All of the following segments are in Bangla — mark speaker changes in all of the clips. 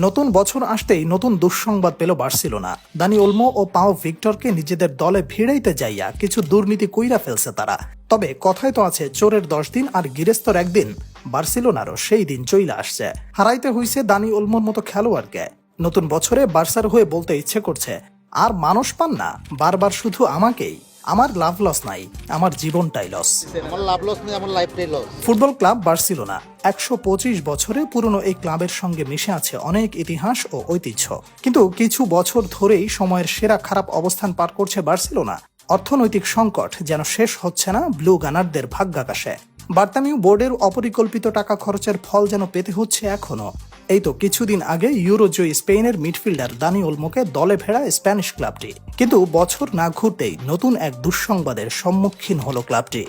Speaker 1: নতুন বছর আসতেই নতুন দুঃসংবাদ পেল বার্সেলোনা। দানি ওলমো ও পাও ভিক্টরকে নিজেদের দলে ভিড়াইতে যাইয়া কিছু দুর্নীতি কইরা ফেলছে তারা। তবে কথায় তো আছে চোরের 10 দিন আর গিরেস্তর একদিন। বার্সেলোনারও সেই দিন চইলা আসছে। হারাইতে হইছে দানি ওলমোর মতো খেলোয়াড়কে। নতুন বছরে বার্সার হয়ে বলতে ইচ্ছে করছে, আর মানুষ পান না, বারবার শুধু আমাকেই। আমার লাভ লস নাই, আমার জীবনটাই লস।
Speaker 2: আমার লাভ লস নেই, আমার লাইফটাই লস।
Speaker 1: ফুটবল ক্লাব বার্সেলোনা 125 বছরে পুরনো এই ক্লাবের সঙ্গে মিশে আছে অনেক ইতিহাস ও ঐতিহ্য। কিন্তু কিছু বছর ধরেই সময়ের সেরা খারাপ অবস্থান পার করছে বার্সেলোনা। অর্থনৈতিক সংকট যেন শেষ হচ্ছে না ব্লু গানারদের ভাগ্যাকাশে। বার্তামিউ বোর্ডের অপরিকল্পিত টাকা খরচের ফল যেন পেতে হচ্ছে এখনো। এই তো কিছুদিন আগে ইউরোজয়ী স্পেনের মিডফিল্ডার দানি ওলমোকে দলে ভেড়ায় স্প্যানিশ ক্লাবটি। কিন্তু বছর না ঘুরতেই নতুন এক দুঃসংবাদের সম্মুখীন হলো ক্লাবটি।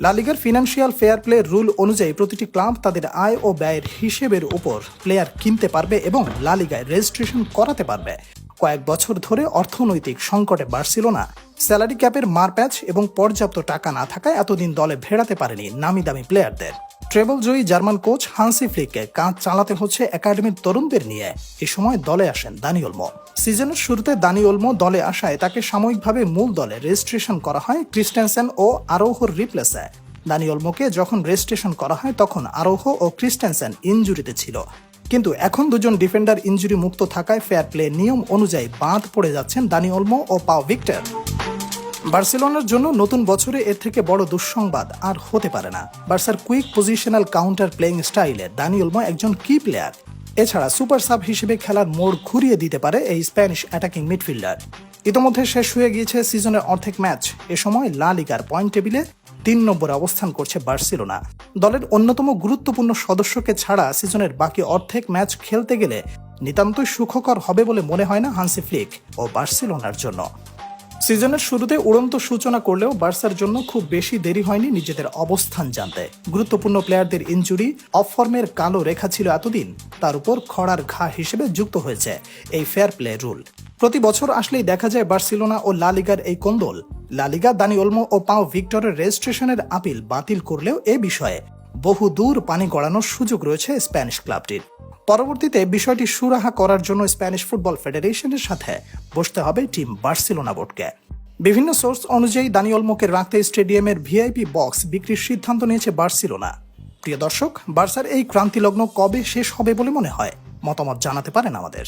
Speaker 1: লা লিগার ফিনান্সিয়াল ফেয়ার প্লে রুল অনুযায়ী প্রতিটি ক্লাব তাদের আয় ও ব্যয়ের হিসেবের উপর প্লেয়ার কিনতে পারবে এবং লা লিগায় রেজিস্ট্রেশন করাতে পারবে। কয়েক বছর ধরে অর্থনৈতিক সংকটে বার্সেলোনা স্যালারি ক্যাপের মারপ্যাচ এবং পর্যাপ্ত টাকা না থাকায় এতদিন দলে ভেড়াতে পারেনি নামি দামি প্লেয়ারদের। ট্রেবল জয়ী জার্মান কোচ হান্সি ফ্লিককে কাজ চালাতে হচ্ছে একাডেমির তরুণদের নিয়ে। এই সময় দলে আসেন দানি ওলমো। সিজনের শুরুতে দানি ওলমো দলে আসায় তাকে সাময়িকভাবে মূল দলে রেজিস্ট্রেশন করা হয় ক্রিস্টেনসেন ও আরৌহোর রিপ্লেসে। দানি ওলমোকে যখন রেজিস্ট্রেশন করা হয় তখন আরৌহো ও ক্রিস্টেনসেন ইনজুরিতে ছিল। কিন্তু এখন দুজন ডিফেন্ডার ইনজুরি মুক্ত থাকায় ফেয়ার প্লে নিয়ম অনুযায়ী বাদ পড়ে যাচ্ছেন দানি ওলমো ও পাও ভিক্টর। বার্সেলোনার জন্য নতুন বছরে এর থেকে বড় দুঃসংবাদ আর হতে পারে না। বার্সার কুইক পজিশনাল কাউন্টার প্লেইং স্টাইলে দানি ওলমো একজন কি প্লেয়ার। এছাড়া সুপার সাব হিসেবে খেলার মোড় ঘুরিয়ে দিতে পারে এই স্প্যানিশ অ্যাটাকিং মিডফিল্ডার। ইতোমধ্যে শেষ হয়ে গিয়েছে সিজনের অর্ধেক ম্যাচ। এ সময় লা লিগার পয়েন্ট টেবিলে 3 নম্বরে অবস্থান করছে বার্সেলোনা। দলের অন্যতম গুরুত্বপূর্ণ সদস্যকে ছাড়া সিজনের বাকি অর্ধেক ম্যাচ খেলতে গেলে নিতান্তই সুখকর হবে বলে মনে হয় না হান্সি ফ্লিক ও বার্সেলোনার জন্য। সিজনের শুরুতে উড়ন্ত সূচনা করলেও বার্সার জন্য খুব বেশি দেরি হয়নি নিজেদের অবস্থান জানতে। গুরুত্বপূর্ণ প্লেয়ারদের ইনজুরি, অফ ফর্মের কালো রেখা ছিল এতদিন, তার উপর খড়ার ঘা হিসেবে যুক্ত হয়েছে এই ফেয়ার প্লে রুল। প্রতি বছর আসলেই দেখা যায় বার্সেলোনা ও লা লিগার এই কোন্দল। লা লিগা দানি ওলমো ও পাও ভিক্টরের রেজিস্ট্রেশনের আপিল বাতিল করলেও এ বিষয়ে বহু দূর পানি গড়ানোর সুযোগ রয়েছে স্প্যানিশ ক্লাবটির। পরবর্তীতে বিষয়টি সুরাহা করার জন্য স্প্যানিশ ফুটবল ফেডারেশনের সাথে বসতে হবে টিম বার্সেলোনা বোর্ডকে। বিভিন্ন সোর্স অনুযায়ী দানি ওলমোকে রাখতে স্টেডিয়ামের ভিআইপি বক্স বিক্রির সিদ্ধান্ত নিয়েছে বার্সেলোনা। প্রিয় দর্শক, বার্সার এই ক্রান্তিলগ্ন কবে শেষ হবে বলে মনে হয়? মতামত জানাতে পারেন আমাদের।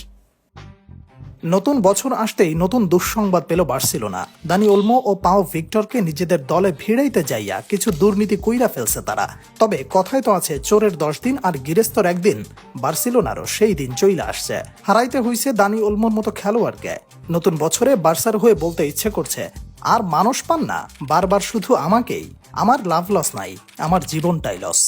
Speaker 1: নতুন বছর আসতেই নতুন দুঃসংবাদ পেল বার্সেলোনা। দানি ওলমো ও পাও ভিক্টরকে নিজেদের দলে ভিড়াইতে যাইয়া কিছু দুর্নীতি কইরা ফেলছে তারা। তবে কথায় তো আছে চোরের 10 দিন আর গিরেস্তর একদিন। বার্সেলোনারও সেই দিন চইলা আসছে। হারাইতে হইছে দানি ওলমোর মতো খেলোয়াড়কে। নতুন বছরে বার্সার হয়ে বলতে ইচ্ছে করছে, আর মানুষ পান না, বারবার শুধু আমাকেই। আমার লাভ লস নাই, আমার জীবনটাই লস।